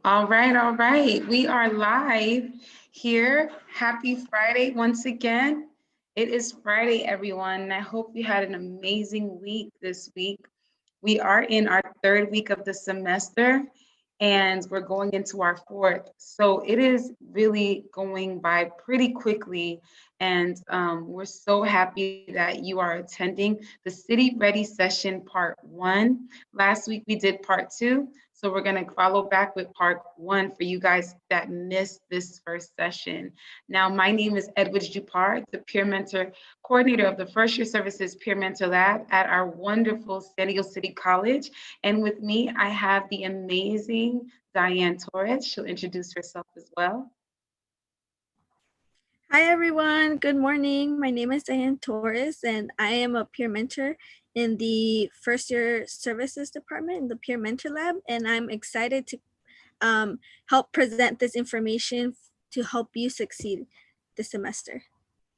All right, all right. We are live here. Happy Friday once again. It is Friday, everyone, and I hope you had an amazing week this week. We are in our third week of the semester and we're going into our fourth. So it is really going by pretty quickly. And we're so happy that you are attending the City Ready session part one. Last week we did part two. So we're going to follow back with part one for you guys that missed this first session. Now, my name is Edwidge Dupart, the peer mentor coordinator of the First Year Services Peer Mentor Lab at our wonderful San Diego City College. And with me, I have the amazing Diane Torres. She'll introduce herself as well. Hi everyone, good morning. My name is Diane Torres and I am a peer mentor in the First Year Services Department in the Peer Mentor Lab, and I'm excited to help present this information to help you succeed this semester.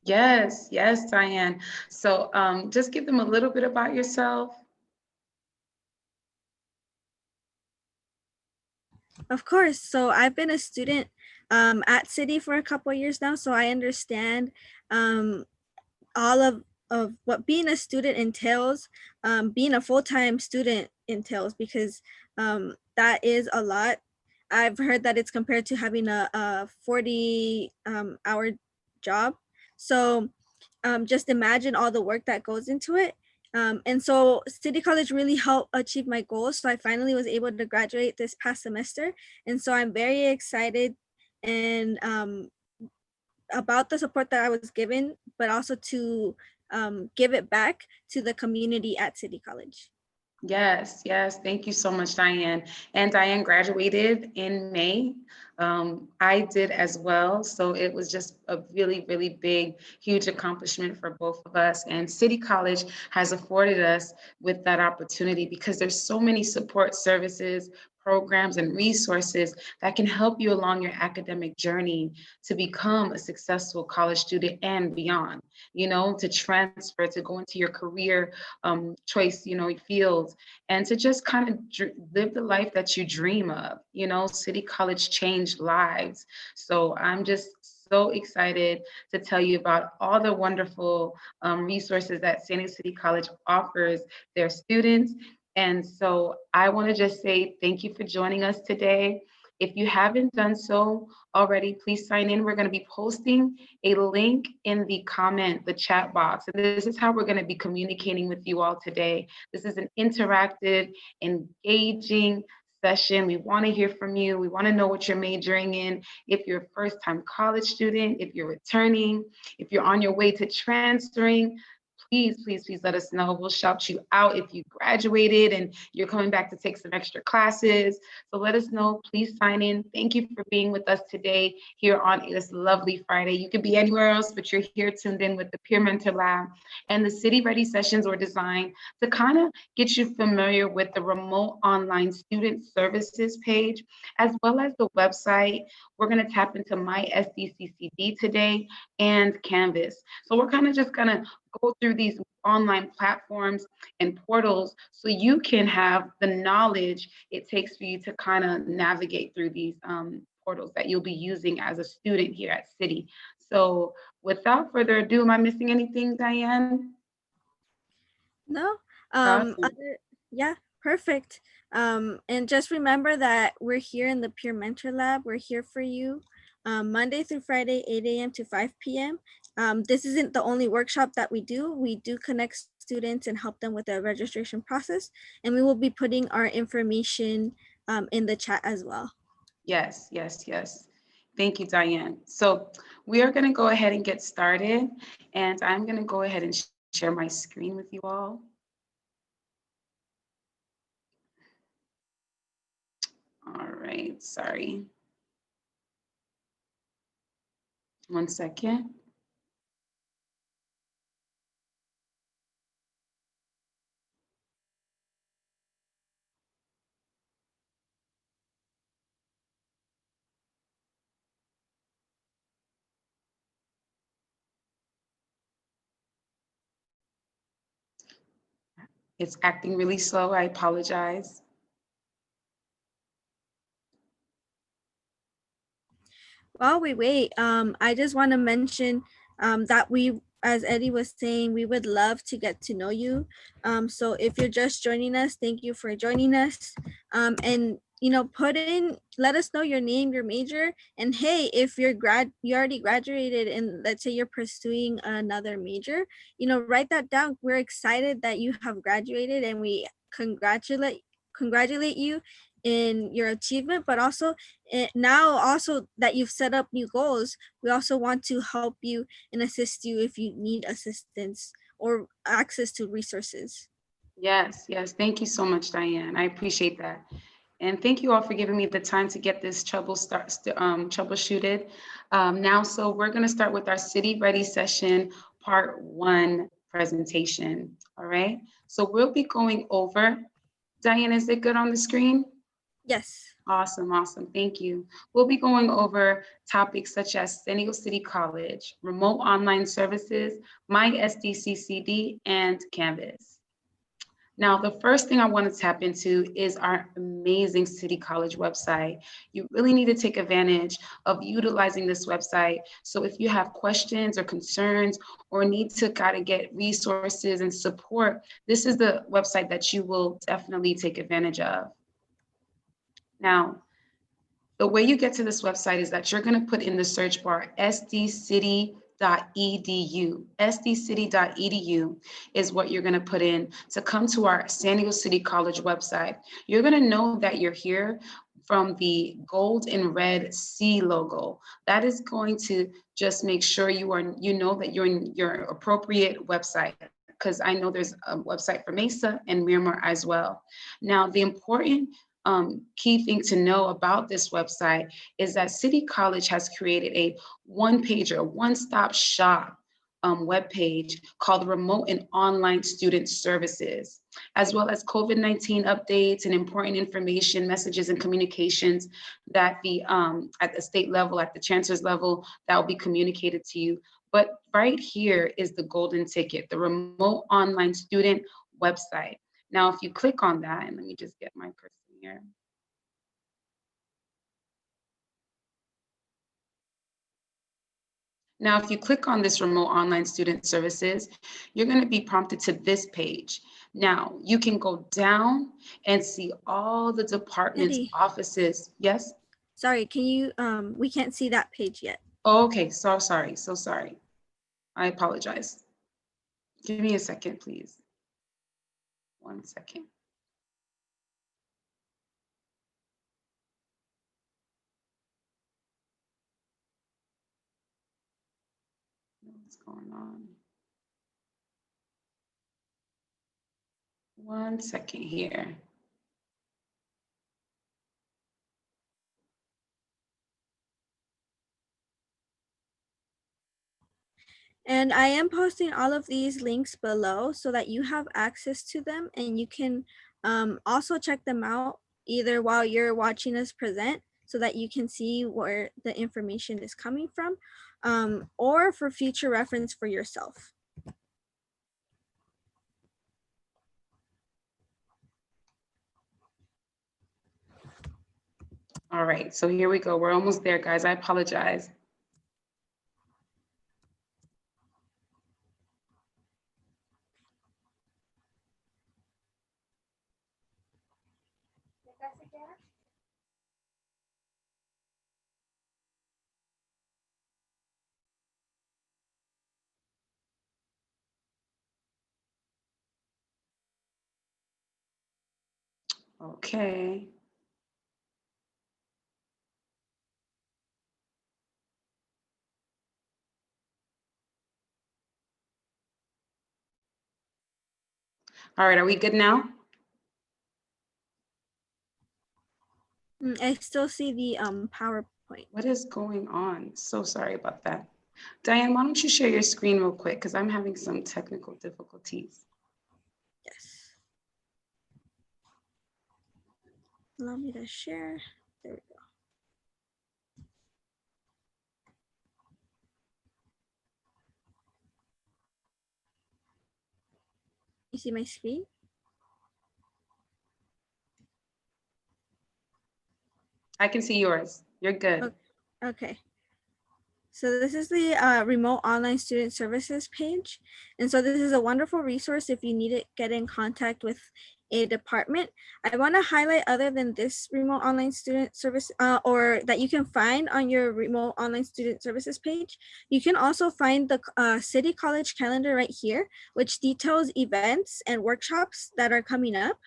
Yes, yes, Diane. So just give them a little bit about yourself. Of course. So I've been a student at City for a couple of years now, so I understand all of what being a student entails, being a full-time student entails, because that is a lot. I've heard that it's compared to having a 40 hour job. So just imagine all the work that goes into it. And so City College really helped achieve my goals. So I finally was able to graduate this past semester. And so I'm very excited and about the support that I was given, but also to give it back to the community at City College. Yes, yes. Thank you so much, Diane. And Diane graduated in May. I did as well. So it was just a really, really big, huge accomplishment for both of us. And City College has afforded us with that opportunity because there's so many support services, programs, and resources that can help you along your academic journey to become a successful college student and beyond, to transfer, to go into your career choice, fields, and to just kind of live the life that you dream of. City College changed lives. So I'm just so excited to tell you about all the wonderful resources that San Diego City College offers their students. And so I want to just say thank you for joining us today. If you haven't done so already, please sign in. We're going to be posting a link in the chat box. And this is how we're going to be communicating with you all today. This is an interactive, engaging session. We want to hear from you. We want to know what you're majoring in. If you're a first-time college student, if you're returning, if you're on your way to transferring, please, please, please let us know. We'll shout you out if you graduated and you're coming back to take some extra classes. So let us know. Please sign in. Thank you for being with us today here on this lovely Friday. You could be anywhere else, but you're here tuned in with the Peer Mentor Lab. And the City Ready sessions were designed to kind of get you familiar with the remote online student services page, as well as the website. We're going to tap into My SDCCD today and Canvas. So we're kind of just going to go through these online platforms and portals so you can have the knowledge it takes for you to kind of navigate through these portals that you'll be using as a student here at City. So without further ado, am I missing anything, Diane? No, Awesome. yeah, perfect. And just remember that we're here in the Peer Mentor Lab. We're here for you Monday through Friday, 8 a.m. to 5 p.m. This isn't the only workshop that we do. We do connect students and help them with the registration process. And we will be putting our information in the chat as well. Yes, yes, yes. Thank you, Diane. So we are going to go ahead and get started. And I'm going to go ahead and share my screen with you all. All right, sorry. One second. It's acting really slow. I apologize. While we wait, I just want to mention that we, as Eddie was saying, we would love to get to know you. So if you're just joining us, thank you for joining us. And let us know your name, your major, and hey, if you already graduated, and let's say you're pursuing another major, write that down. We're excited that you have graduated, and we congratulate you in your achievement, but also now also that you've set up new goals, we also want to help you and assist you if you need assistance or access to resources. Yes, yes. Thank you so much, Diane. I appreciate that. And thank you all for giving me the time to get this troubleshooted. Now, so we're going to start with our City Ready session, part 1 presentation. All right. So we'll be going over, Diane, is it good on the screen? Yes. Awesome, awesome. Thank you. We'll be going over topics such as San Diego City College, remote online services, My SDCCD, and Canvas. Now, the first thing I want to tap into is our amazing City College website. You really need to take advantage of utilizing this website. So if you have questions or concerns or need to kind of get resources and support, this is the website that you will definitely take advantage of. Now, the way you get to this website is that you're going to put in the search bar sdcity.edu. sdcity.edu is what you're going to put in to come to our San Diego City College website. You're going to know that you're here from the gold and red C logo. That is going to just make sure you know that you're in your appropriate website, because I know there's a website for Mesa and Miramar as well. Now, the important key thing to know about this website is that City College has created a one-pager, one-stop shop webpage called Remote and Online Student Services, as well as COVID-19 updates and important information, messages, and communications that at the state level, at the chancellor's level, that will be communicated to you. But right here is the golden ticket, the Remote Online Student website. Now, if you click on that, and let me just get my cursor here. Now, if you click on this remote online student services, you're going to be prompted to this page. Now, you can go down and see all the departments, Eddie, offices. Yes? sorry, can you we can't see that page yet. Oh, okay, so sorry, so sorry. I apologize. Give me a second, please. 1 second. What's going on? 1 second here. And I am posting all of these links below so that you have access to them, and you can also check them out either while you're watching us present so that you can see where the information is coming from, or for future reference for yourself. All right, so here we go. We're almost there, guys. I apologize. Okay. All right, are we good now? I still see the PowerPoint. What is going on? So sorry about that. Diane, why don't you share your screen real quick, because I'm having some technical difficulties. Yes. Allow me to share. There we go. You see my screen? I can see yours. You're good. Okay. So this is the remote online student services page. And so this is a wonderful resource if you need to get in contact with a department. I want to highlight, other than this remote online student service or that you can find on your remote online student services page, you can also find the city college calendar right here, which details events and workshops that are coming up.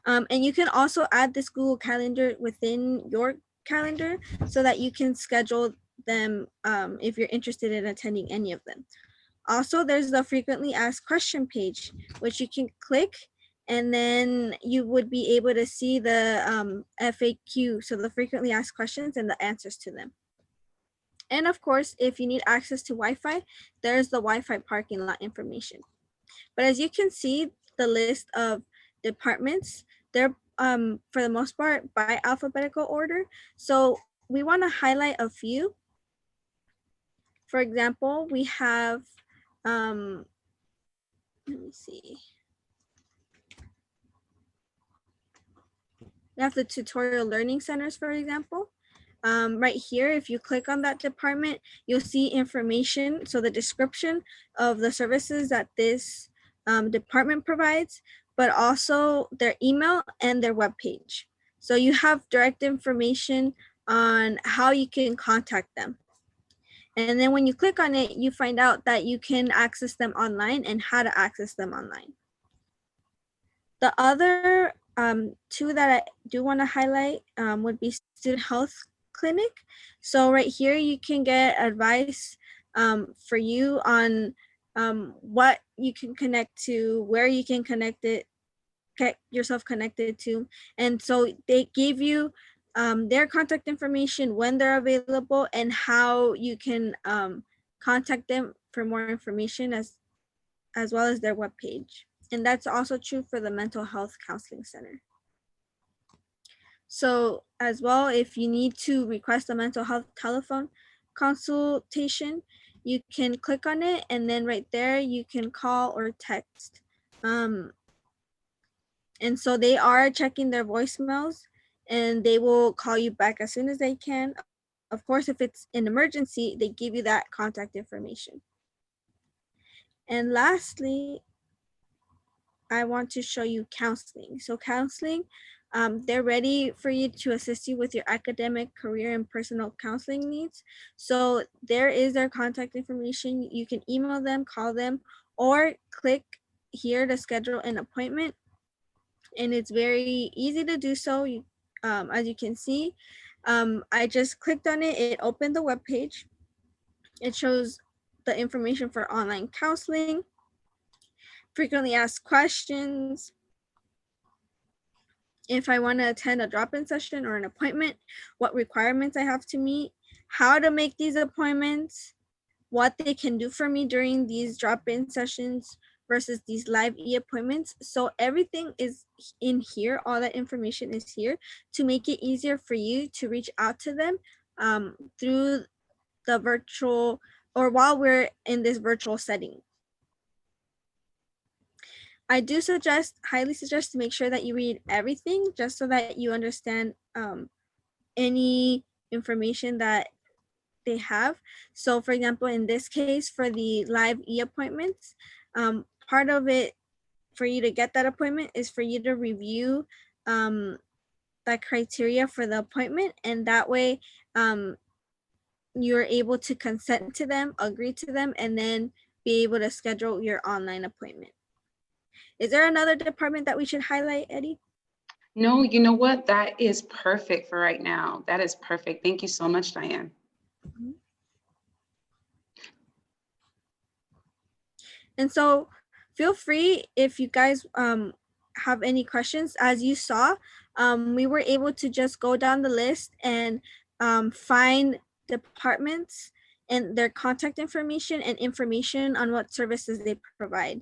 And you can also add this Google Calendar within your calendar so that you can schedule them if you're interested in attending any of them. Also, there's the frequently asked question page, which you can click, and then you would be able to see the FAQ, so the frequently asked questions and the answers to them. And of course, if you need access to Wi-Fi, there's the Wi-Fi parking lot information. But as you can see, the list of departments, they're for the most part by alphabetical order. So we want to highlight a few. For example, we have, let me see. We have the tutorial learning centers, for example. Right here, if you click on that department, you'll see information. So the description of the services that this department provides, but also their email and their webpage. So you have direct information on how you can contact them. And then when you click on it, you find out that you can access them online and how to access them online. The other two that I do want to highlight would be student health clinic. So right here, you can get advice for you on what you can connect to, where you can connect it, get yourself connected to. And so they give you their contact information, when they're available, and how you can contact them for more information, as well as their webpage. And that's also true for the mental health counseling center. So as well, if you need to request a mental health telephone consultation, you can click on it, and then right there you can call or text. And so they are checking their voicemails, and they will call you back as soon as they can. Of course, if it's an emergency, they give you that contact information. And lastly, I want to show you counseling. So counseling, they're ready for you to assist you with your academic, career, and personal counseling needs. So there is their contact information. You can email them, call them, or click here to schedule an appointment. And it's very easy to do so. As you can see, I just clicked on it. It opened the web page. It shows the information for online counseling, frequently asked questions, if I want to attend a drop-in session or an appointment, what requirements I have to meet, how to make these appointments, what they can do for me during these drop-in sessions versus these live e-appointments. So everything is in here. All that information is here to make it easier for you to reach out to them through the virtual, or while we're in this virtual setting. I do highly suggest to make sure that you read everything, just so that you understand any information that they have. So for example, in this case, for the live e-appointments, part of it for you to get that appointment is for you to review the criteria for the appointment, and that way you're able to consent to them, agree to them, and then be able to schedule your online appointment. Is there another department that we should highlight, Eddie? No, you know what? That is perfect for right now. That is perfect. Thank you so much, Diane. And so feel free, if you guys have any questions. As you saw, we were able to just go down the list and find departments and their contact information and information on what services they provide.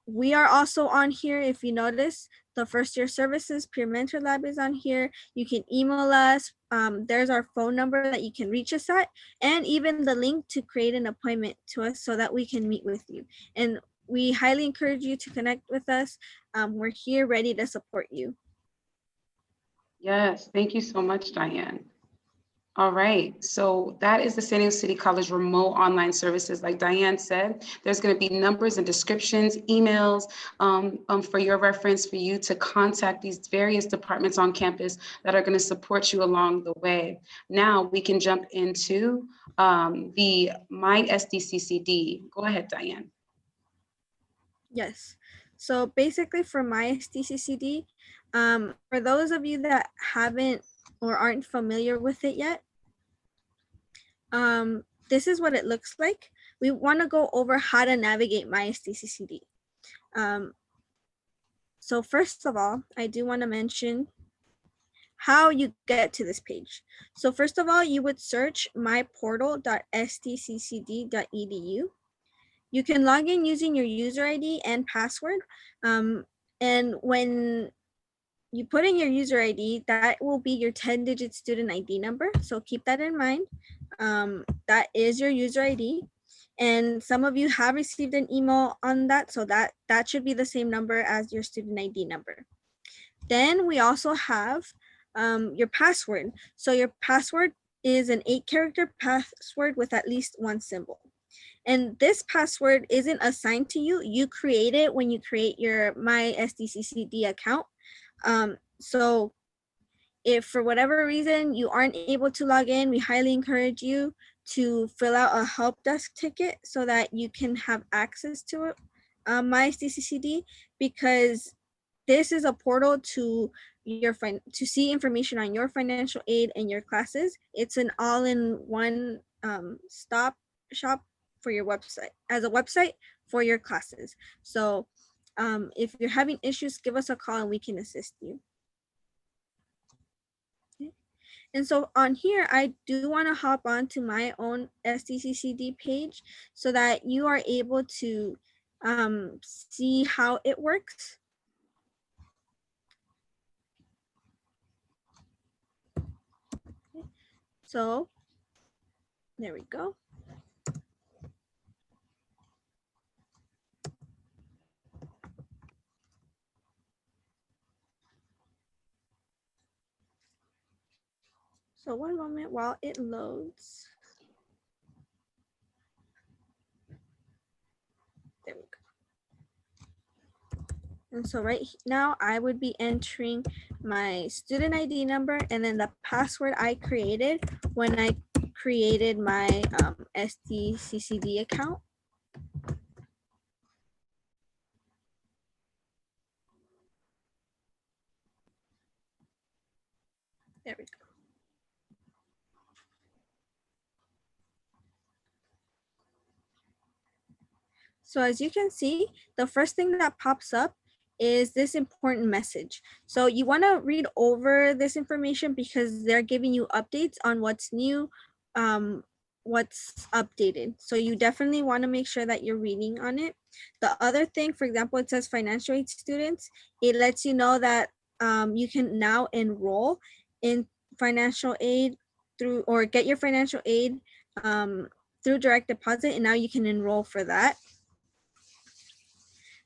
We are also on here. If you notice, the first year services peer mentor lab is on here. You can email us. There's our phone number that you can reach us at, and even the link to create an appointment to us so that we can meet with you. And we highly encourage you to connect with us. We're here ready to support you. Yes, thank you so much, Diane. All right, so that is the San Diego City College remote online services. Like Diane said, there's going to be numbers and descriptions, emails for your reference for you to contact these various departments on campus that are going to support you along the way. Now we can jump into the My SDCCD. Go ahead, Diane. Yes. So basically for my SDCCD, for those of you that haven't or aren't familiar with it yet, this is what it looks like. We want to go over how to navigate my SDCCD. So first of all, I do want to mention how you get to this page. So first of all, you would search myportal.sdccd.edu. You can log in using your user ID and password. And when you put in your user ID, that will be your 10-digit student ID number. So keep that in mind. That is your user ID. And some of you have received an email on that. So that should be the same number as your student ID number. Then we also have your password. So your password is an 8-character password with at least one symbol. And this password isn't assigned to you. You create it when you create your My SDCCD account. So if for whatever reason you aren't able to log in, we highly encourage you to fill out a help desk ticket so that you can have access to it, My SDCCD, because this is a portal to to see information on your financial aid and your classes. It's an all-in-one stop shop for your website, as a website for your classes. So if you're having issues, give us a call and we can assist you. Okay. And so on here, I do want to hop on to my own SDCCD page so that you are able to see how it works. So there we go. So one moment while it loads. There we go. And so right now I would be entering my student ID number and then the password I created when I created my SDCCD account. There we go. So as you can see, the first thing that pops up is this important message. So you want to read over this information because they're giving you updates on what's new, what's updated. So you definitely want to make sure that you're reading on it. The other thing, for example, it says financial aid students. It lets you know that you can now enroll in financial aid through, or get your financial aid through direct deposit, and now you can enroll for that.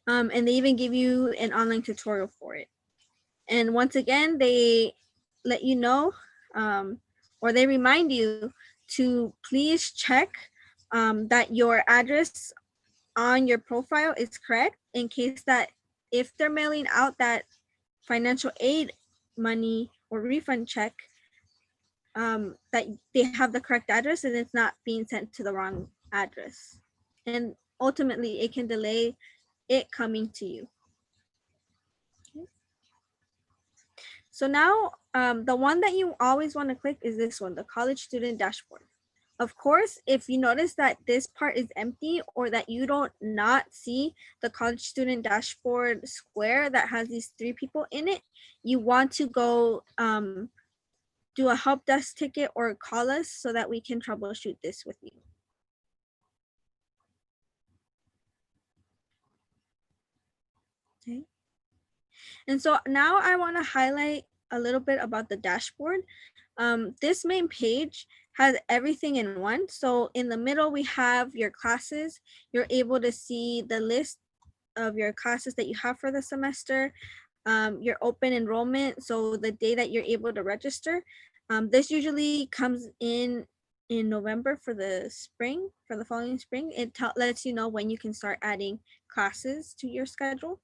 And they even give you an online tutorial for it. And once again, they let you know, or they remind you to please check that your address on your profile is correct, in case that if they're mailing out that financial aid money or refund check, that they have the correct address and it's not being sent to the wrong address. And ultimately, it can delay it coming to you. Okay. So now the one that you always want to click is this one, the college student dashboard. Of course, if you notice that this part is empty or that you don't not see the college student dashboard square that has these 3 people in it, you want to go do a help desk ticket or call us so that we can troubleshoot this with you. Okay. And so now I want to highlight a little bit about the dashboard. This main page has everything in one. So in the middle, we have your classes. You're able to see the list of your classes that you have for the semester, your open enrollment, so the day that you're able to register. This usually comes in November for the spring, for the following spring. It lets you know when you can start adding classes to your schedule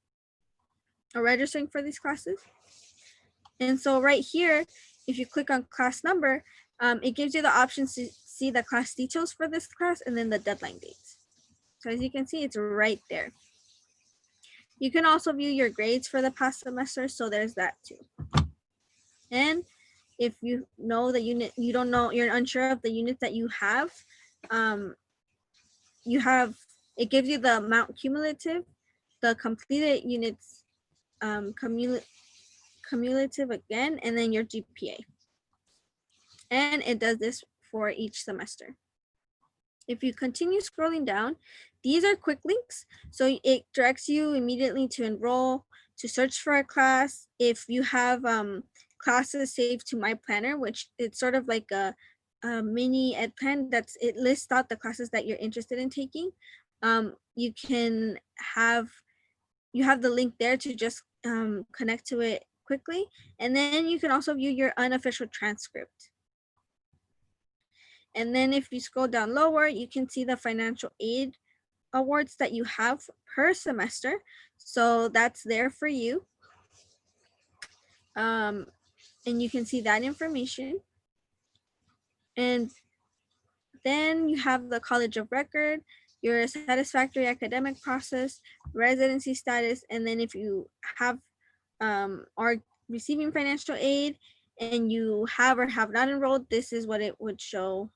or registering for these classes. And so right here, if you click on class number, it gives you the option to see the class details for this class and then the deadline dates. So as you can see, it's right there. You can also view your grades for the past semester, so there's that too. And if you know the unit, you don't know, you're unsure of the units that um, you have, it gives you the amount cumulative, the completed units cumulative again, and then your GPA. And it does this for each semester. If you continue scrolling down, these are quick links. So it directs you immediately to enroll, to search for a class. If you have classes saved to My Planner, which it's sort of like a mini ed plan, it lists out the classes that you're interested in taking. You can have, you have the link there to just connect to it quickly. And then you can also view your unofficial transcript. And then if you scroll down lower, you can see the financial aid awards that you have per semester. So that's there for you. And you can see that information. And then you have the college of record, your satisfactory academic process, residency status, and then if you have are receiving financial aid and you have or have not enrolled, this is what it would show.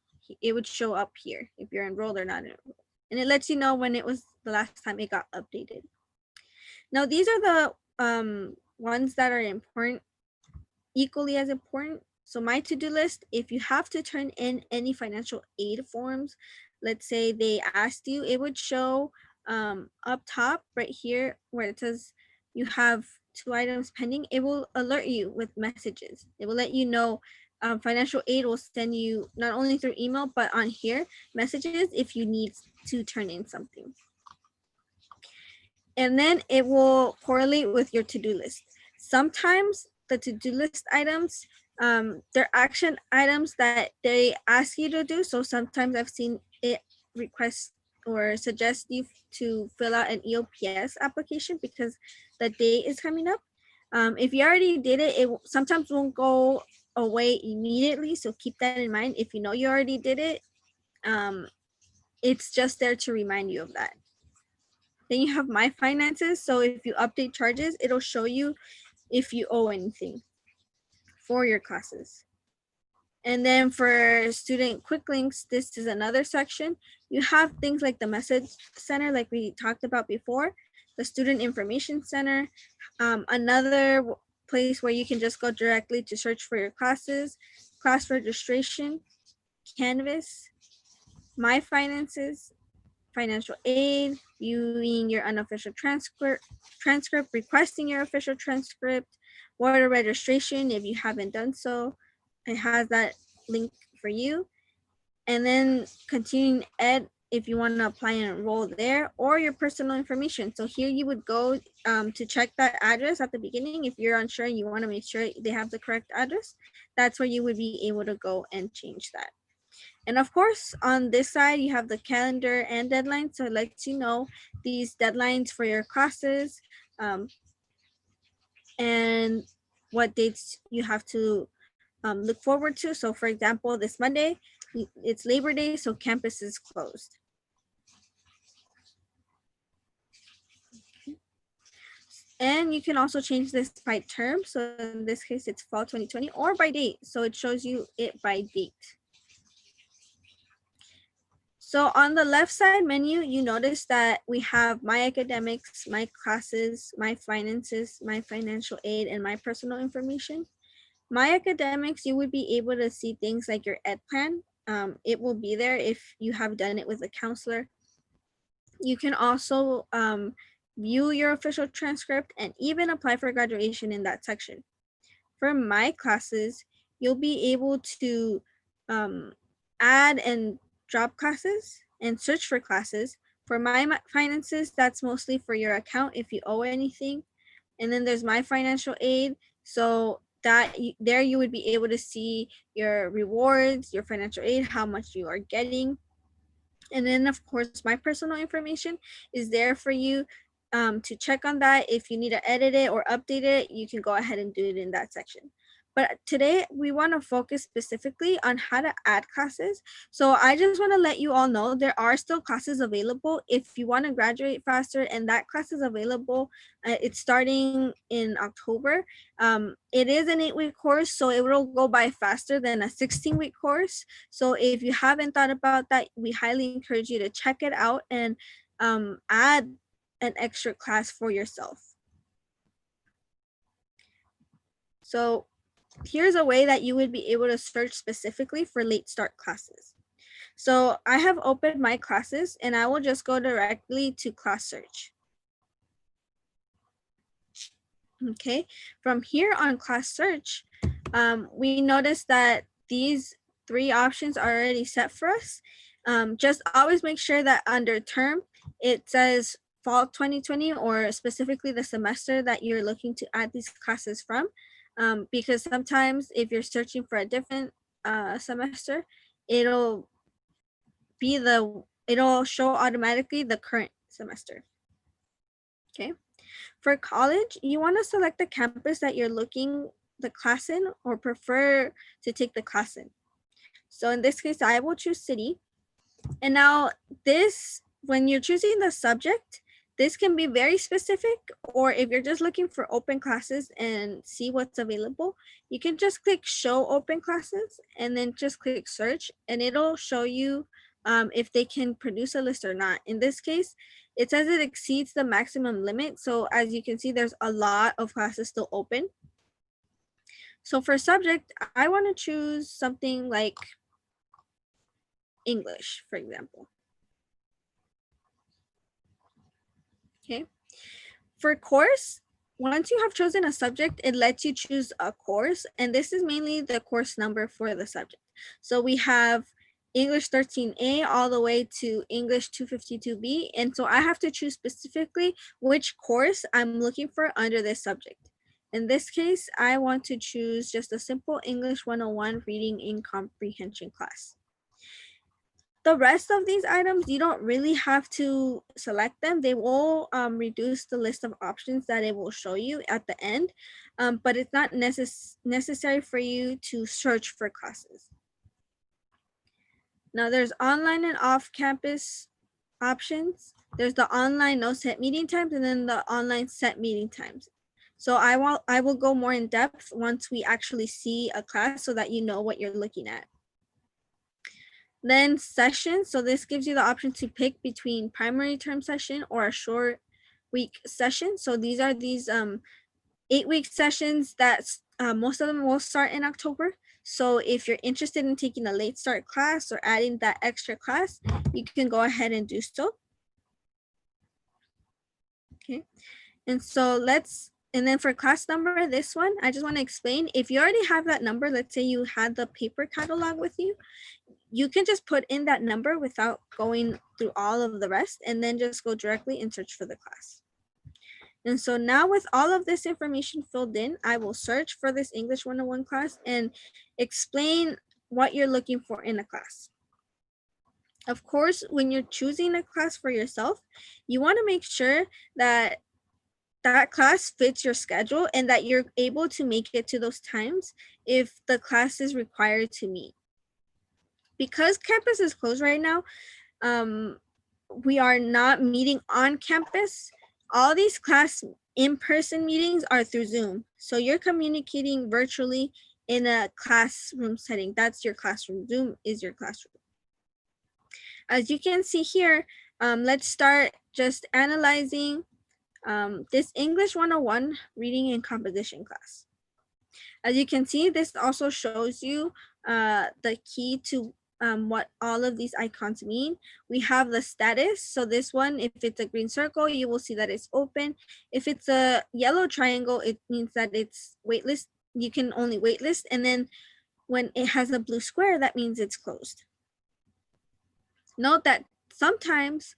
It would show up here if you're enrolled or not enrolled. And it lets you know when it was the last time it got updated. Now, these are the ones that are important, equally as important. So my to-do list, if you have to turn in any financial aid forms, let's say they asked you, it would show up top right here where it says you have 2 items pending. It will alert you with messages. It will let you know. Financial aid will send you not only through email, but on here messages if you need to turn in something. And then it will correlate with your to-do list. Sometimes the to-do list items, they're action items that they ask you to do. So sometimes I've seen it request or suggest you to fill out an EOPS application because the date is coming up. If you already did it, it sometimes won't go away immediately. So keep that in mind. If you know you already did it, it's just there to remind you of that. Then you have My Finances. So if you update charges, it'll show you if you owe anything for your classes. And then for student quick links, this is another section. You have things like the message center, like we talked about before, the student information center, another place where you can just go directly to search for your classes, class registration, Canvas, My Finances, financial aid, viewing your unofficial transcript, requesting your official transcript, water registration if you haven't done so. It has that link for you. And then continuing ed if you want to apply and enroll there, or your personal information. So here you would go to check that address at the beginning. If you're unsure and you want to make sure they have the correct address, that's where you would be able to go and change that. And of course, on this side, you have the calendar and deadlines. So it lets you know these deadlines for your classes and what dates you have to look forward to. So for example, this Monday, it's Labor Day, so campus is closed. And you can also change this by term. So in this case, it's fall 2020 or by date. So it shows you it by date. So on the left side menu, you notice that we have My Academics, My Classes, My Finances, My Financial Aid, and My Personal Information. My Academics, you would be able to see things like your ed plan. It will be there if you have done it with a counselor. You can also view your official transcript and even apply for graduation in that section. For My Classes, you'll be able to add and drop classes and search for classes. For My Finances, that's mostly for your account if you owe anything. And then there's My Financial Aid. So there you would be able to see your rewards, your financial aid, how much you are getting. And then of course, my personal information is there for you to check on that. If you need to edit it or update it, you can go ahead and do it in that section. But today we want to focus specifically on how to add classes. So I just want to let you all know there are still classes available if you want to graduate faster, and that class is available. It's starting in October. It is an 8-week course, so it will go by faster than a 16-week course. So if you haven't thought about that, we highly encourage you to check it out and add an extra class for yourself. So here's a way that you would be able to search specifically for late start classes. So I have opened my classes and I will just go directly to class search. Okay, from here on class search, we notice that these 3 options are already set for us. Just always make sure that under term, it says fall 2020 or specifically the semester that you're looking to add these classes from. Because sometimes if you're searching for a different semester, it'll show automatically the current semester. Okay. For college, you want to select the campus that you're looking the class in or prefer to take the class in. So in this case, I will choose city. And now this, when you're choosing the subject, this can be very specific, or if you're just looking for open classes and see what's available, you can just click show open classes and then just click search, and it'll show you if they can produce a list or not. In this case, it says it exceeds the maximum limit. So as you can see, there's a lot of classes still open. So for subject, I want to choose something like English, for example. Okay. For course, once you have chosen a subject, it lets you choose a course, and this is mainly the course number for the subject. So we have English 13A all the way to English 252B, and so I have to choose specifically which course I'm looking for under this subject. In this case, I want to choose just a simple English 101 reading and comprehension class. The rest of these items, you don't really have to select them. They will reduce the list of options that it will show you at the end, but it's not necessary for you to search for classes. Now there's online and off-campus options. There's the online no set meeting times and then the online set meeting times. So I will go more in depth once we actually see a class so that you know what you're looking at. Then sessions, so this gives you the option to pick between primary term session or a short week session. So these are these 8-week sessions that most of them will start in October. So if you're interested in taking a late start class or adding that extra class, you can go ahead and do so. Okay, and so and then for class number, this one, I just want to explain, if you already have that number, let's say you had the paper catalog with you, you can just put in that number without going through all of the rest and then just go directly and search for the class. And so now with all of this information filled in, I will search for this English 101 class and explain what you're looking for in a class. Of course, when you're choosing a class for yourself, you want to make sure that that class fits your schedule and that you're able to make it to those times if the class is required to meet. Because campus is closed right now, we are not meeting on campus. All these class in-person meetings are through Zoom. So you're communicating virtually in a classroom setting. That's your classroom. Zoom is your classroom. As you can see here, let's start just analyzing this English 101 reading and composition class. As you can see, this also shows you the key to what all of these icons mean. We have the status. So this one, if it's a green circle, you will see that it's open. If it's a yellow triangle, it means that it's waitlist. You can only waitlist. And then when it has a blue square, that means it's closed. Note that sometimes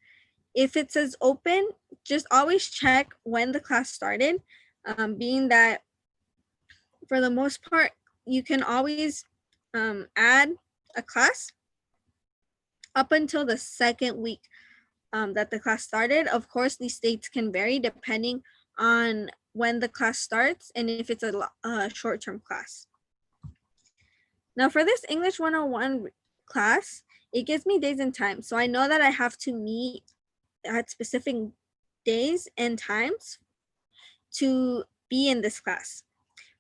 if it says open, just always check when the class started, being that for the most part, you can always add a class up until the second week that the class started. Of course, these dates can vary depending on when the class starts and if it's a short-term class. Now for this English 101 class, it gives me days and times. So I know that I have to meet at specific days and times to be in this class.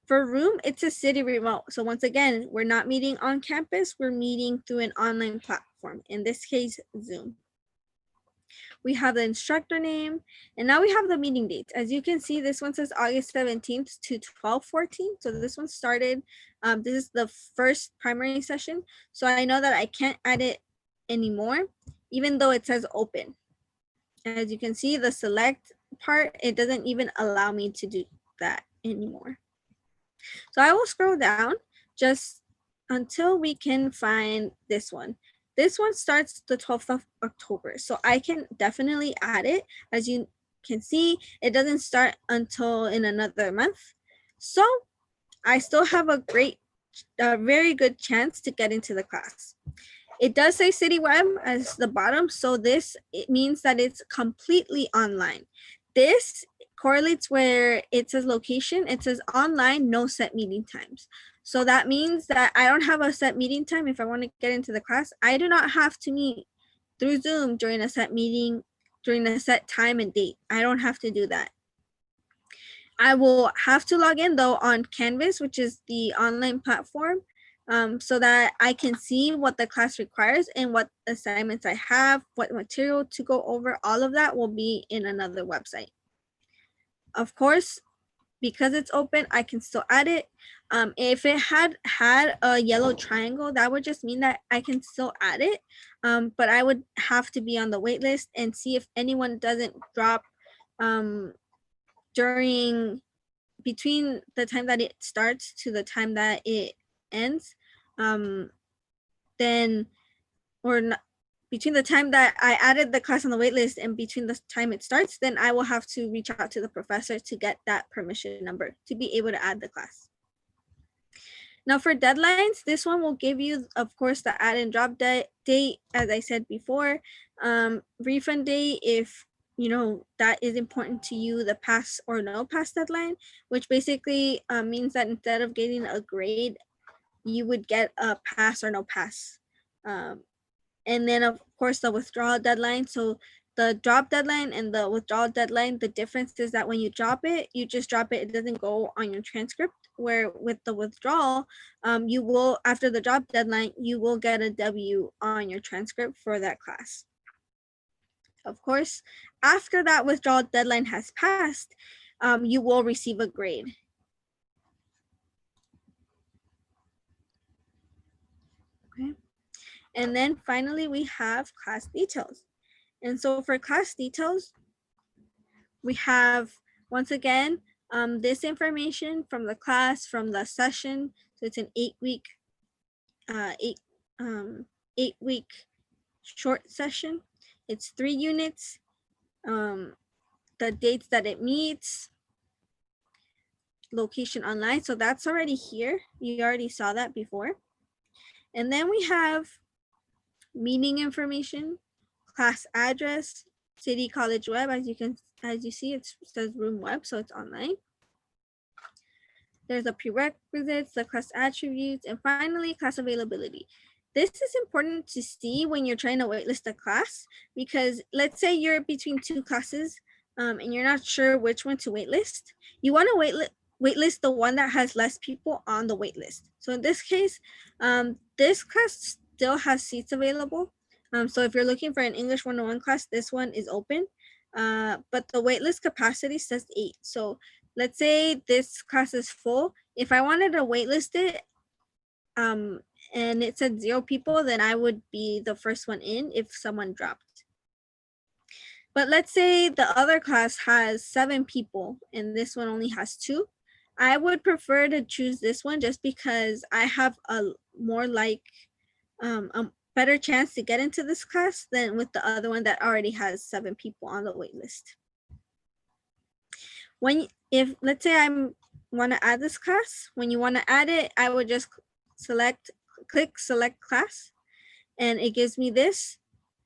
For room, it's a city remote. So once again, we're not meeting on campus, we're meeting through an online platform, in this case, Zoom. We have the instructor name, and now we have the meeting dates. As you can see, this one says August 17th to 12/14. So this one started, this is the first primary session. So I know that I can't add it anymore, even though it says open. As you can see, the select part, it doesn't even allow me to do that anymore. So I will scroll down just until we can find this one. This one starts the 12th of October. So I can definitely add it. As you can see, it doesn't start until in another month. So I still have a very good chance to get into the class. It does say City Web as the bottom. So it means that it's completely online. This correlates where it says location, it says online, no set meeting times. So that means that I don't have a set meeting time if I want to get into the class. I do not have to meet through Zoom during a set meeting, during a set time and date. I don't have to do that. I will have to log in though on Canvas, which is the online platform, so that I can see what the class requires and what assignments I have, what material to go over. All of that will be in another website. Of course, because it's open, I can still add it. If it had a yellow triangle, that would just mean that I can still add it, but I would have to be on the wait list and see if anyone doesn't drop between the time that it starts to the time that it ends, then, or not, between the time that I added the class on the wait list and between the time it starts, then I will have to reach out to the professor to get that permission number to be able to add the class. Now for deadlines, this one will give you, of course, the add and drop date, as I said before, refund date if that is important to you, the pass or no pass deadline, which basically means that instead of getting a grade, you would get a pass or no pass. And then of course the withdrawal deadline. So the drop deadline and the withdrawal deadline, the difference is that when you drop it, you just drop it. It doesn't go on your transcript, where with the withdrawal, you will, after the drop deadline, you will get a W on your transcript for that class. Of course, after that withdrawal deadline has passed, you will receive a grade. Okay. And then finally, we have class details. And so for class details, we have, once again, this information from the class, from the session. So it's an 8-week short session. It's 3 units, the dates that it meets, location online. So that's already here. You already saw that before. And then we have meeting information, class address, city college web. As you see, it says room web, so it's online. There's the prerequisites, the class attributes, and finally class availability. This is important to see when you're trying to waitlist a class, because let's say you're between 2 classes and you're not sure which one to waitlist. You want to waitlist the one that has less people on the waitlist. So in this case, this class still has seats available. So if you're looking for an English 101 class, this one is open, but the waitlist capacity says 8. So let's say this class is full. If I wanted to waitlist it, and it said 0 people, then I would be the first one in if someone dropped. But let's say the other class has 7 people and this one only has 2. I would prefer to choose this one just because I have a better chance to get into this class than with the other one that already has 7 people on the wait list. If let's say I'm want to add this class. When you want to add it, I would just click select class, and it gives me this.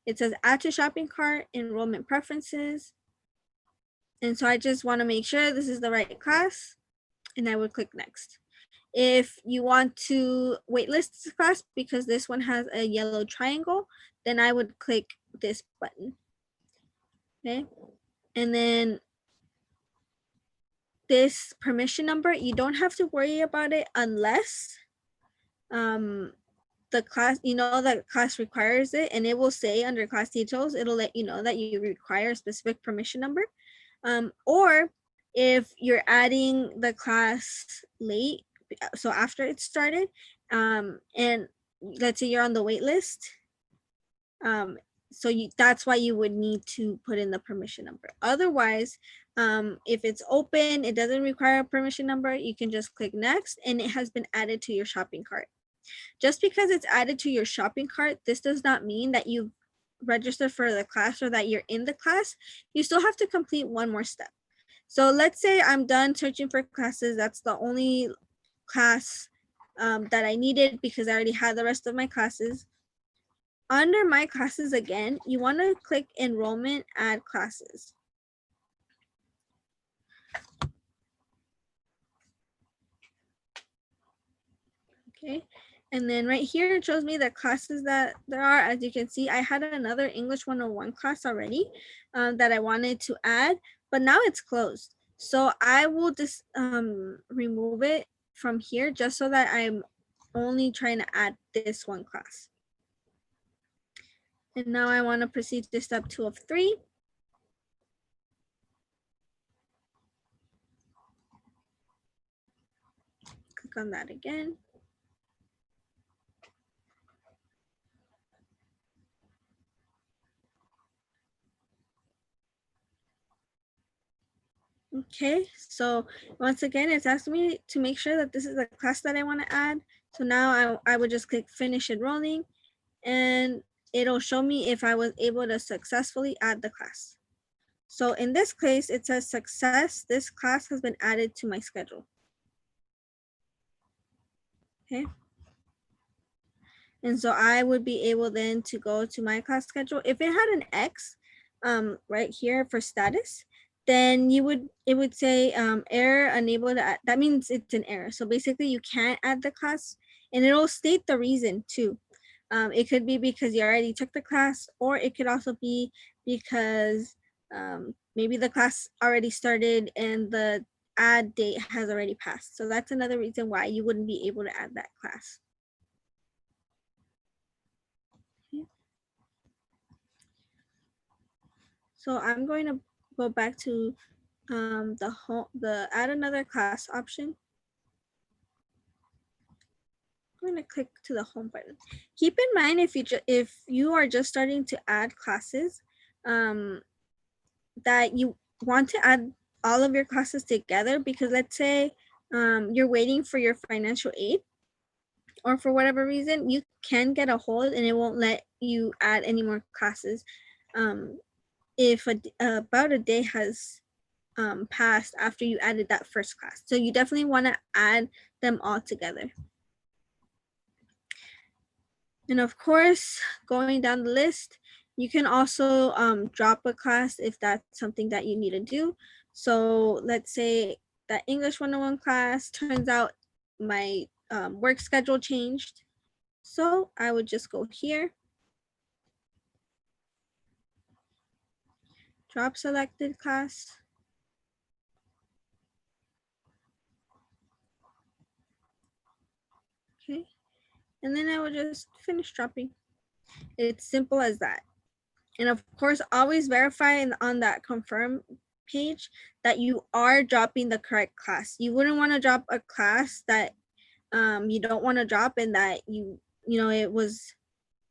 It says add to shopping cart, enrollment preferences. And so I just want to make sure this is the right class, and I would click next. If you want to waitlist this class because this one has a yellow triangle, then I would click this button. Okay. And then this permission number, you don't have to worry about it unless the class, you know, that class requires it, and it will say under class details, it'll let you know that you require a specific permission number. Or if you're adding the class late, so after it started, and let's say you're on the wait list, so that's why you would need to put in the permission number. Otherwise, if it's open, it doesn't require a permission number, you can just click next, and it has been added to your shopping cart. Just because it's added to your shopping cart, this does not mean that you registered for the class or that you're in the class. You still have to complete one more step. So let's say I'm done searching for classes. That's the only class that I needed because I already had the rest of my classes. Under my classes again, you want to click enrollment, add classes. Okay, and then right here it shows me the classes that there are. As you can see, I had another English 101 class already that I wanted to add, but now it's closed. So I will just remove it from here just so that I'm only trying to add this one class. And now I want to proceed to step 2 of 3. Click on that again. Okay, so once again, it's asking me to make sure that this is the class that I want to add. So now I would just click finish enrolling, and it'll show me if I was able to successfully add the class. So in this case, it says success. This class has been added to my schedule. Okay. And so I would be able then to go to my class schedule. If it had an X right here for status, then it would say error unable to add. That means it's an error. So basically you can't add the class, and it'll state the reason too. It could be because you already took the class, or it could also be because maybe the class already started and the add date has already passed. So that's another reason why you wouldn't be able to add that class. So I'm going to go back to the add another class option. I'm going to click to the home button. Keep in mind if you are just starting to add classes, that you want to add all of your classes together, because let's say you're waiting for your financial aid, or for whatever reason, you can get a hold and it won't let you add any more classes if about a day has passed after you added that first class. So you definitely want to add them all together. And of course, going down the list, you can also drop a class if that's something that you need to do. So let's say that English 101 class turns out my work schedule changed. So I would just go here, drop selected class. Okay, and then I will just finish dropping. It's simple as that. And of course, always verify on that confirm page that you are dropping the correct class. You wouldn't want to drop a class that you don't want to drop, and that you know it was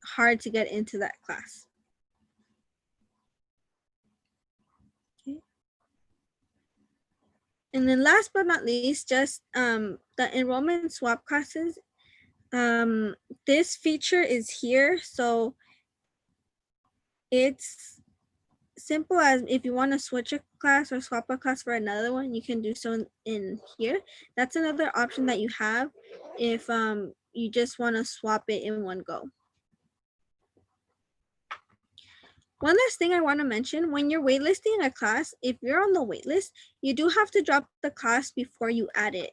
hard to get into that class. Okay. And then last but not least, just the enrollment swap classes. This feature is here, so it's simple as if you want to switch a class or swap a class for another one, you can do so in here. That's another option that you have if you just want to swap it in one go. One last thing I want to mention, when you're waitlisting a class, if you're on the waitlist, you do have to drop the class before you add it.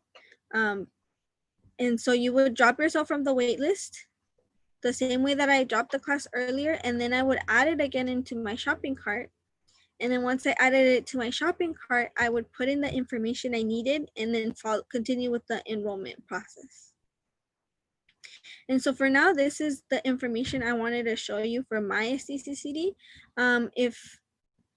And so you would drop yourself from the waitlist the same way that I dropped the class earlier, and then I would add it again into my shopping cart. And then once I added it to my shopping cart, I would put in the information I needed and then continue with the enrollment process. And so for now, this is the information I wanted to show you for my SDCCD. If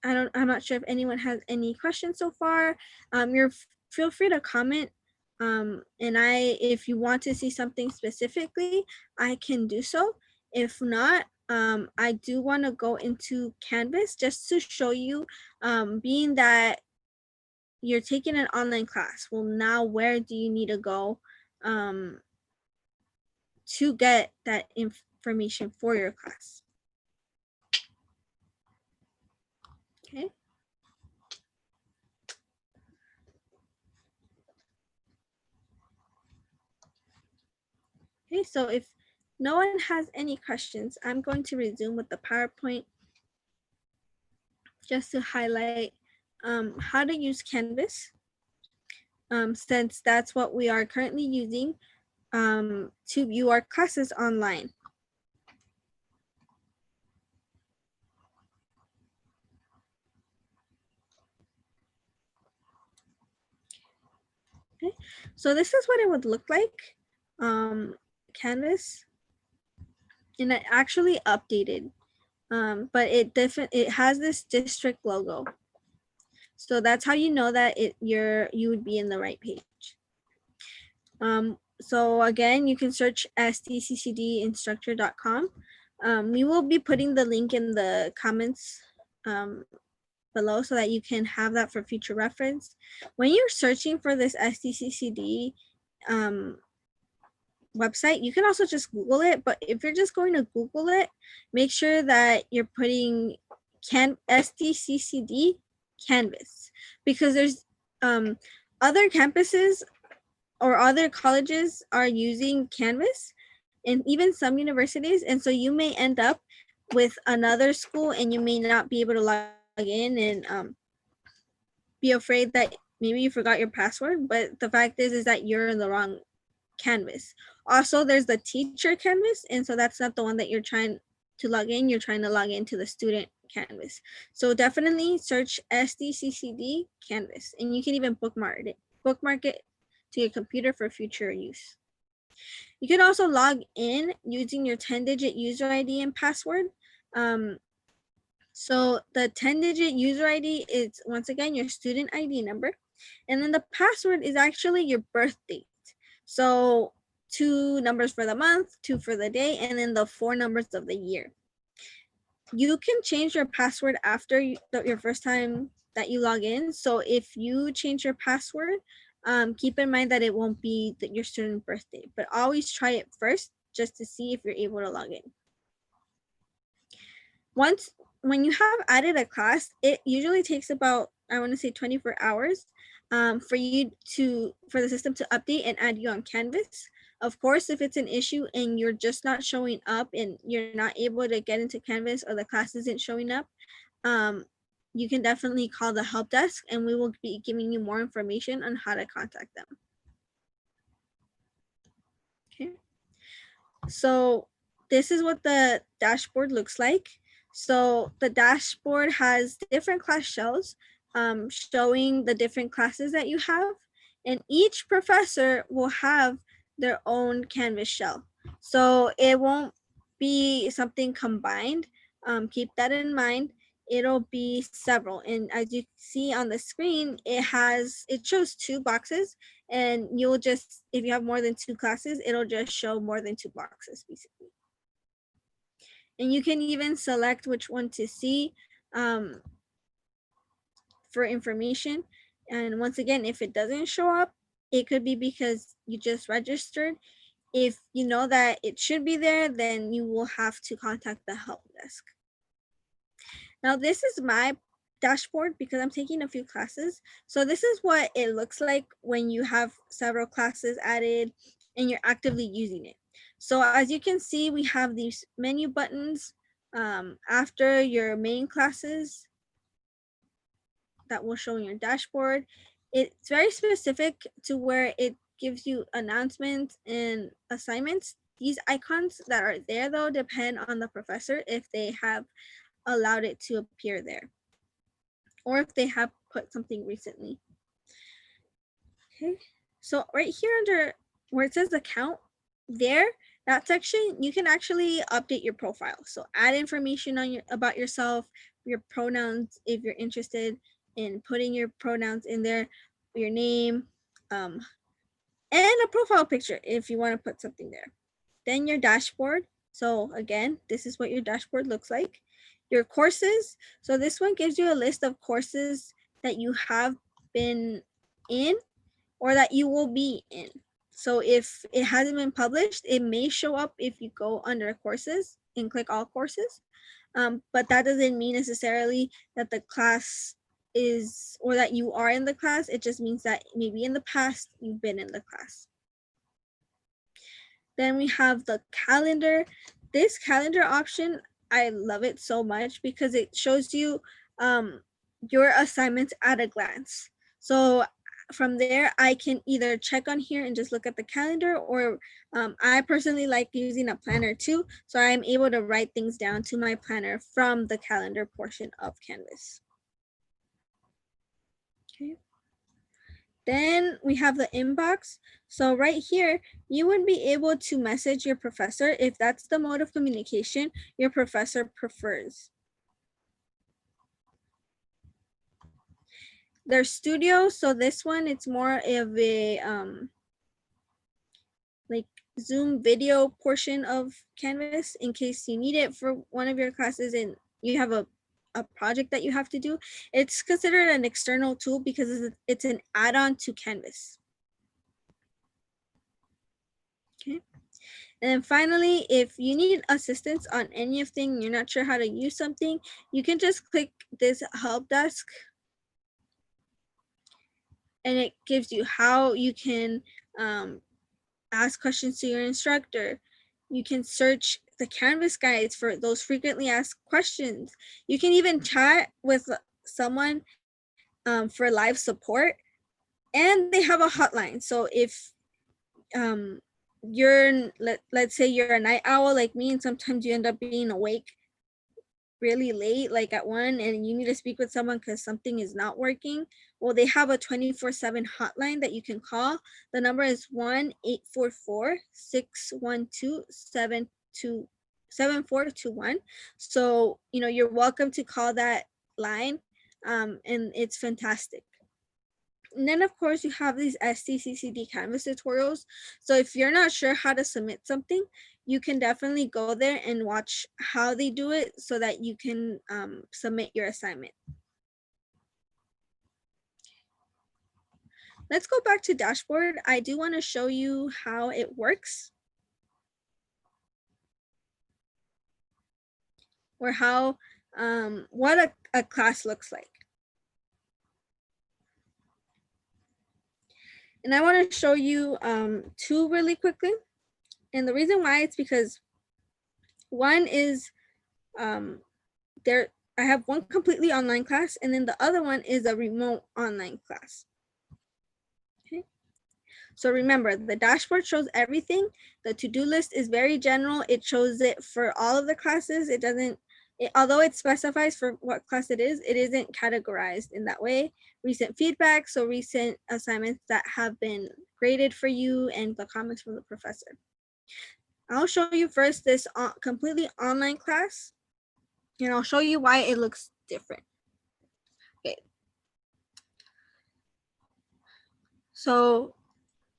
I'm not sure if anyone has any questions so far. Feel free to comment. And if you want to see something specifically, I can do so. If not, I do want to go into Canvas just to show you, being that you're taking an online class. Well, now where do you need to go to get that information for your class? Okay. Okay, so if no one has any questions, I'm going to resume with the PowerPoint just to highlight how to use Canvas, since that's what we are currently using to view our classes online. Okay, so this is what it would look like, Canvas, and I actually updated, but it has this district logo. So that's how you know that you would be in the right page. So again, you can search sdccdinstructor.com. We will be putting the link in the comments below so that you can have that for future reference. When you're searching for this SDCCD website, you can also just Google it, but if you're just going to Google it, make sure that you're putting SDCCD Canvas, because there's other campuses or other colleges are using Canvas, and even some universities, and so you may end up with another school and you may not be able to log in and be afraid that maybe you forgot your password, but the fact is that you're in the wrong Canvas. Also, there's the teacher Canvas, and so that's not the one that you're trying to log in. You're trying to log into the student Canvas. So definitely search SDCCD Canvas, and you can even bookmark it to your computer for future use. You can also log in using your 10-digit user ID and password. So the 10-digit user ID is, once again, your student ID number, and then the password is actually your birth date. So 2 numbers for the month, 2 for the day, and then the 4 numbers of the year. You can change your password after your first time that you log in. So if you change your password, keep in mind that it won't be your student birthday, but always try it first just to see if you're able to log in. When you have added a class, it usually takes about, I want to say 24 hours for the system to update and add you on Canvas. Of course, if it's an issue and you're just not showing up and you're not able to get into Canvas or the class isn't showing up, you can definitely call the help desk and we will be giving you more information on how to contact them. Okay. So this is what the dashboard looks like. So the dashboard has different class shells showing the different classes that you have, and each professor will have their own Canvas shell. So it won't be something combined. Keep that in mind. It'll be several, and as you see on the screen, it shows 2 boxes, and you'll just, if you have more than 2 classes, it'll just show more than 2 boxes basically. And you can even select which one to see for information. And once again, if it doesn't show up, it could be because you just registered. If you know that it should be there, then you will have to contact the help desk. Now this is my dashboard because I'm taking a few classes. So this is what it looks like when you have several classes added and you're actively using it. So as you can see, we have these menu buttons after your main classes that will show in your dashboard. It's very specific to where it gives you announcements and assignments. These icons that are there though depend on the professor if they have allowed it to appear there or if they have put something recently. Okay, so right here under where it says account, there, that section, you can actually update your profile. So add information on about yourself, your pronouns if you're interested in putting your pronouns in there, your name, and a profile picture if you want to put something there. Then your dashboard. So again, this is what your dashboard looks like. Your courses. So this one gives you a list of courses that you have been in or that you will be in. So if it hasn't been published, it may show up if you go under courses and click all courses. But that doesn't mean necessarily that the class is or that you are in the class. It just means that maybe in the past you've been in the class. Then we have the calendar. This calendar option, I love it so much because it shows you your assignments at a glance. So from there, I can either check on here and just look at the calendar, or I personally like using a planner too. So I'm able to write things down to my planner from the calendar portion of Canvas. Okay. Then we have the inbox. So right here, you would be able to message your professor if that's the mode of communication your professor prefers. There's studio. So this one, it's more of a like Zoom video portion of Canvas in case you need it for one of your classes and you have a project that you have to do. It's considered an external tool because it's an add-on to Canvas. Okay. And then finally, if you need assistance on anything, you're not sure how to use something, you can just click this help desk and it gives you how you can ask questions to your instructor. You can search the Canvas guides for those frequently asked questions. You can even chat with someone for live support, and they have a hotline. So if let's say you're a night owl like me and sometimes you end up being awake really late, like at 1, and you need to speak with someone because something is not working, well, they have a 24/7 hotline that you can call. The number is 1-844-612-7421. So you're welcome to call that line, and it's fantastic. And then of course you have these STCCD Canvas tutorials. So if you're not sure how to submit something, you can definitely go there and watch how they do it so that you can submit your assignment. Let's go back to dashboard. I do want to show you how it works, or how what a class looks like. And I want to show you two really quickly. And the reason why, it's because one is I have one completely online class, and then the other one is a remote online class. Okay. So remember, the dashboard shows everything. The to-do list is very general. It shows it for all of the classes. It doesn't, although it specifies for what class it isn't categorized in that way. Recent feedback, so recent assignments that have been graded for you, and the comments from the professor. I'll show you first this completely online class, and I'll show you why it looks different. Okay. So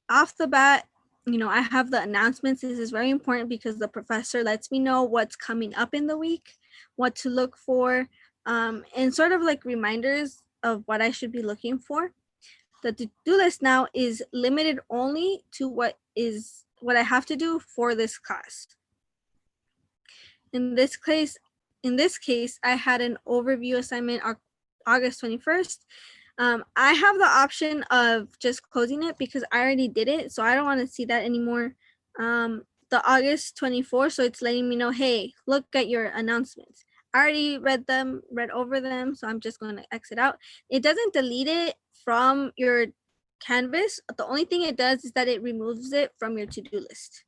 off the bat, I have the announcements. This is very important because the professor lets me know what's coming up in the week, what to look for, and sort of like reminders of what I should be looking for. The to-do list now is limited only to what I have to do for this class. In this case, in this case, I had an overview assignment August 21st. I have the option of just closing it because I already did it. So I don't want to see that anymore. The August 24th, so it's letting me know, hey, look at your announcements. I already read over them, so I'm just going to exit out. It doesn't delete it from your Canvas. The only thing it does is that it removes it from your to-do list.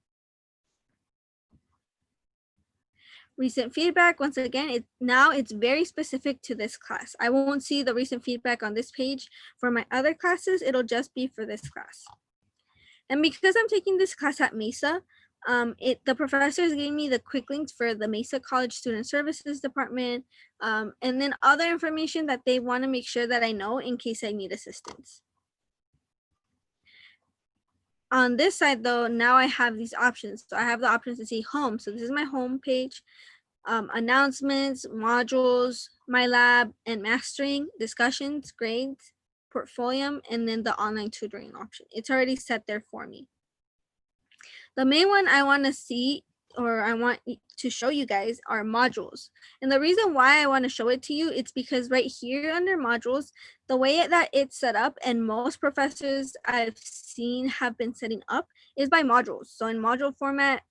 Recent feedback, once again, now it's very specific to this class. I won't see the recent feedback on this page for my other classes. It'll just be for this class. And because I'm taking this class at Mesa, the professor is giving me the quick links for the Mesa College Student Services Department, and then other information that they want to make sure that I know in case I need assistance. On this side though, now I have these options. So I have the options to see home. So this is my home page, announcements, modules, my lab, and mastering, discussions, grades, portfolio, and then the online tutoring option. It's already set there for me. The main one I want to see, or I want to show you guys, are modules. And the reason why I want to show it to you, it's because right here under modules, the way that it's set up, and most professors I've seen have been setting up, is by modules. So in module format,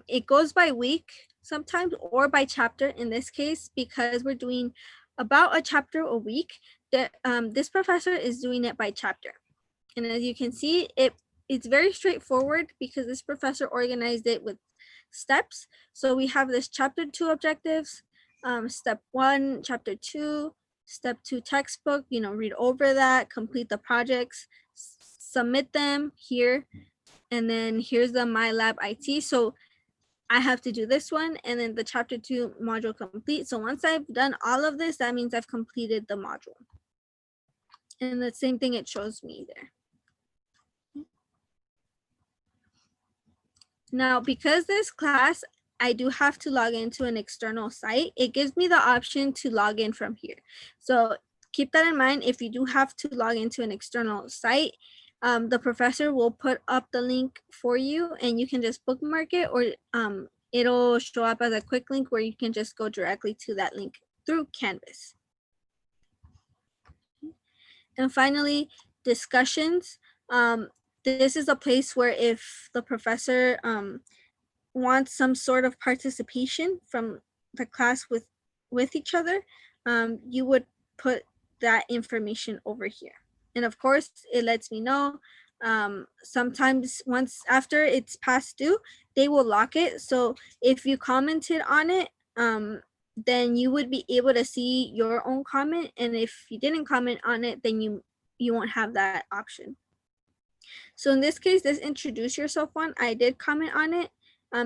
it goes by week sometimes, or by chapter in this case, because we're doing about a chapter a week. This professor is doing it by chapter. And as you can see, it's very straightforward because this professor organized it with steps. So we have this chapter 2 objectives, step 1, chapter 2, step 2 textbook, read over that, complete the projects, submit them here. And then here's the My Lab IT. So I have to do this one, and then the chapter 2 module complete. So once I've done all of this, that means I've completed the module. And the same thing it shows me there. Now, because this class, I do have to log into an external site, it gives me the option to log in from here. So keep that in mind. If you do have to log into an external site, the professor will put up the link for you, and you can just bookmark it, or it'll show up as a quick link where you can just go directly to that link through Canvas. And finally, discussions. This is a place where if the professor wants some sort of participation from the class with each other, you would put that information over here. And of course, it lets me know. Sometimes once after it's past due, they will lock it. So if you commented on it, then you would be able to see your own comment. And if you didn't comment on it, then you won't have that option. So in this case, this introduce yourself one, I did comment on it.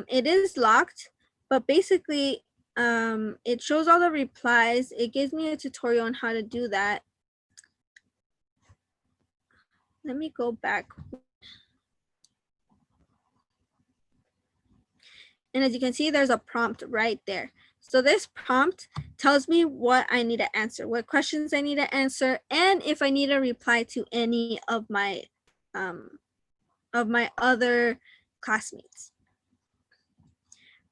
It is locked, but basically it shows all the replies. It gives me a tutorial on how to do that. Let me go back. And as you can see, there's a prompt right there. So this prompt tells me what I need to answer, what questions I need to answer, and if I need to reply to any of my other classmates.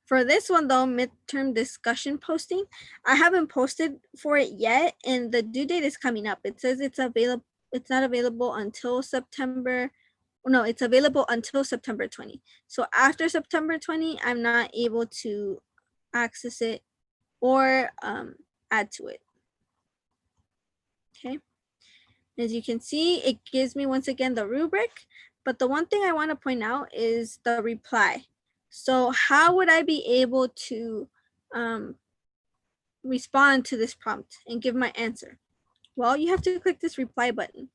For this one though, midterm discussion posting, I haven't posted for it yet, and the due date is coming up. It says it's available. It's not available until September. No, it's available until September 20. So after September 20, I'm not able to access it or add to it. Okay. As you can see, it gives me once again the rubric, but the one thing I want to point out is the reply. So how would I be able to respond to this prompt and give my answer? Well, you have to click this reply button.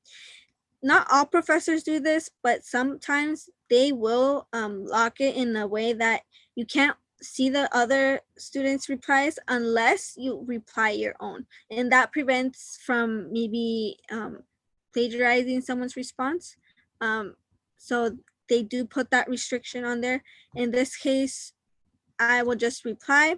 Not all professors do this, but sometimes they will lock it in a way that you can't see the other students' replies unless you reply your own. And that prevents from maybe plagiarizing someone's response. So they do put that restriction on there. In this case, I will just reply,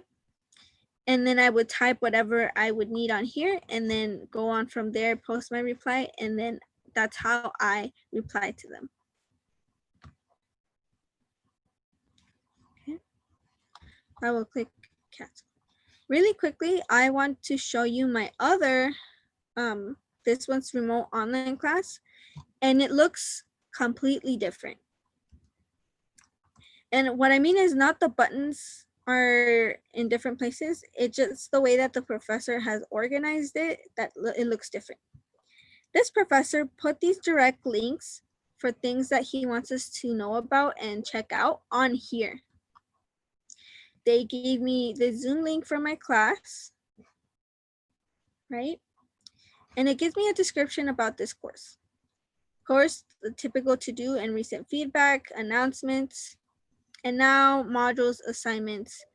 and then I would type whatever I would need on here, and then go on from there, post my reply, and then that's how I reply to them. Okay. I will click cancel. Really quickly, I want to show you my other, this one's remote online class, and it looks completely different. And what I mean is not the buttons are in different places. It's just the way that the professor has organized it that it looks different. This professor put these direct links for things that he wants us to know about and check out on here. They gave me the Zoom link for my class, right? And it gives me a description about this course. Course, the typical to-do and recent feedback, announcements, and now modules, assignments,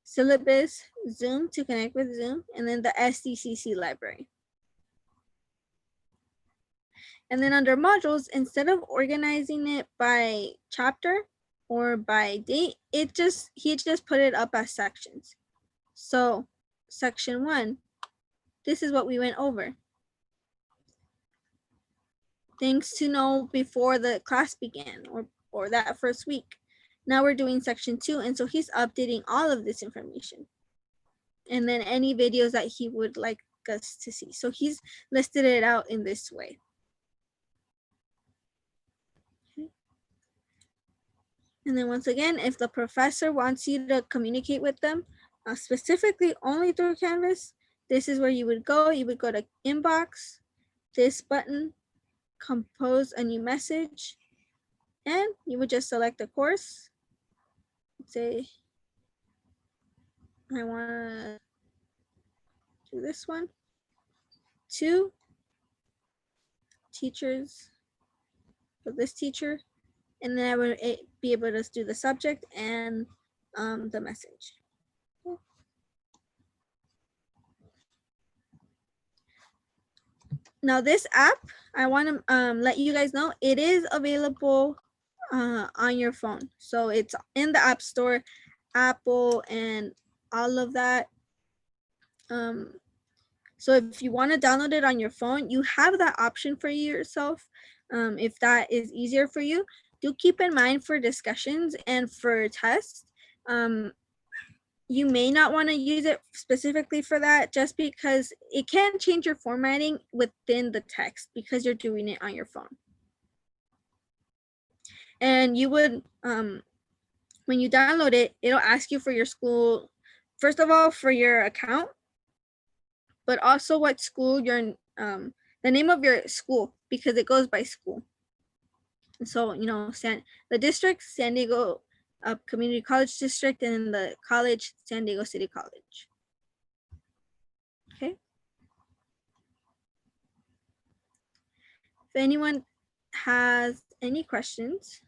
syllabus, Zoom to connect with Zoom, and then the SDCC library. And then under modules, instead of organizing it by chapter or by date, he just put it up as sections. So section 1, this is what we went over. Things to know before the class began or that first week. Now we're doing section 2, and so he's updating all of this information. And then any videos that he would like us to see. So he's listed it out in this way. And then once again, if the professor wants you to communicate with them, specifically only through Canvas, this is where you would go. You would go to inbox, this button, compose a new message, and you would just select a course. Say, I want to do this one. 2 teachers for this teacher. And then I would be able to do the subject and the message. Now this app, I want to let you guys know, it is available on your phone. So it's in the App Store, Apple, and all of that. So if you want to download it on your phone, you have that option for yourself. If that is easier for you, do keep in mind for discussions and for tests. You may not want to use it specifically for that, just because it can change your formatting within the text because you're doing it on your phone. And you would, when you download it, it'll ask you for your school, first of all, for your account, but also what school you're in, the name of your school, because it goes by school. And so, you know, the district, San Diego Community College District, and the college, San Diego City College. Okay. If anyone has any questions.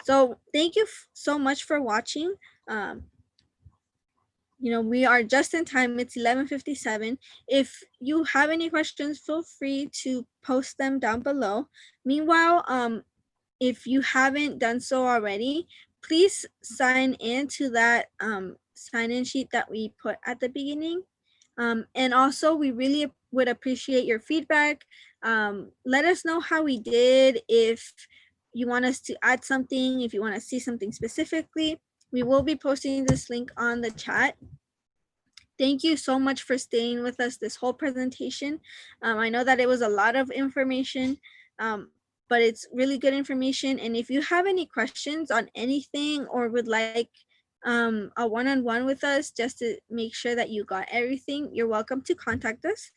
So thank you so much for watching. You know, we are just in time. It's 11:57. If you have any questions, feel free to post them down below. Meanwhile, if you haven't done so already, please sign into that sign-in sheet that we put at the beginning. And also, we really would appreciate your feedback. Let us know how we did. If you want us to add something, if you want to see something specifically, we will be posting this link on the chat. Thank you so much for staying with us this whole presentation. I know that it was a lot of information, but it's really good information. And if you have any questions on anything or would like a one-on-one with us just to make sure that you got everything, you're welcome to contact us.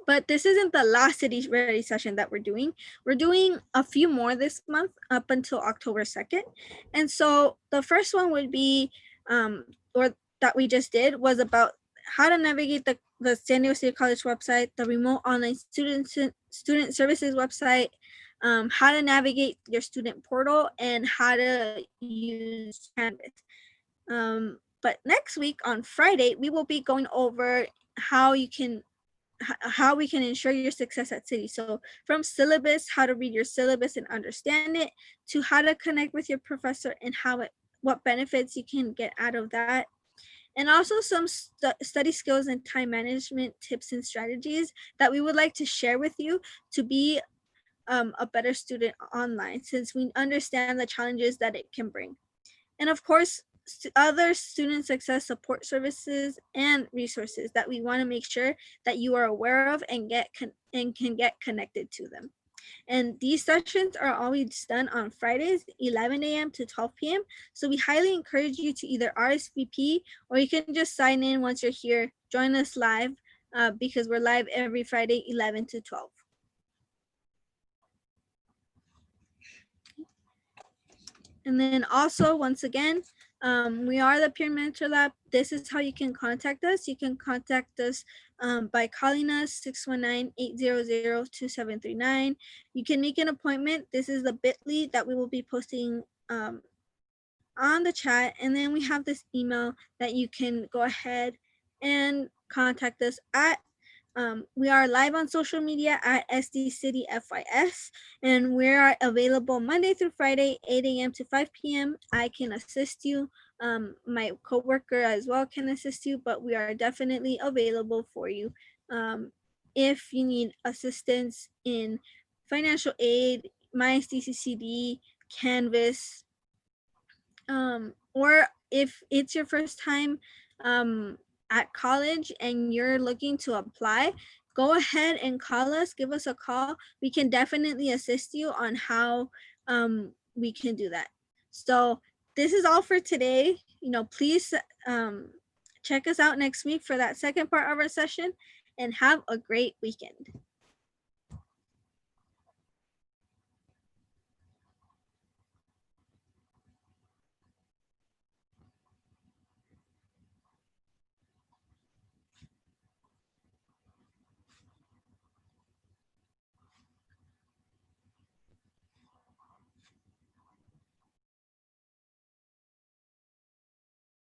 But this isn't the last City Ready session that we're doing. We're doing a few more this month up until October 2nd. And so the first one would be, or that we just did, was about how to navigate the San Diego City College website, the remote online student services website, how to navigate your student portal, and how to use Canvas. But next week on Friday, we will be going over how we can ensure your success at City. So from syllabus, how to read your syllabus and understand it, to how to connect with your professor and what benefits you can get out of that. And also some study skills and time management tips and strategies that we would like to share with you to be a better student online, since we understand the challenges that it can bring. and of course, other student success support services and resources that we want to make sure that you are aware of and can get connected to them. And these sessions are always done on Fridays, 11 a.m. to 12 p.m. So we highly encourage you to either RSVP or you can just sign in once you're here. Join us live because we're live every Friday, 11 to 12. And then also, once again, we are the Peer Mentor Lab. This is how you can contact us. You can contact us by calling us 619-800-2739. You can make an appointment. This is the bit.ly that we will be posting on the chat. And then we have this email that you can go ahead and contact us at. We are live on social media at SD City FYS, and we are available Monday through Friday, 8 a.m. to 5 p.m. I can assist you. My coworker as well can assist you, but we are definitely available for you. If you need assistance in financial aid, MySDCCD, Canvas, or if it's your first time at college and you're looking to apply, go ahead and call us, give us a call. We can definitely assist you on how we can do that. So this is all for today. Please check us out next week for that second part of our session, and have a great weekend.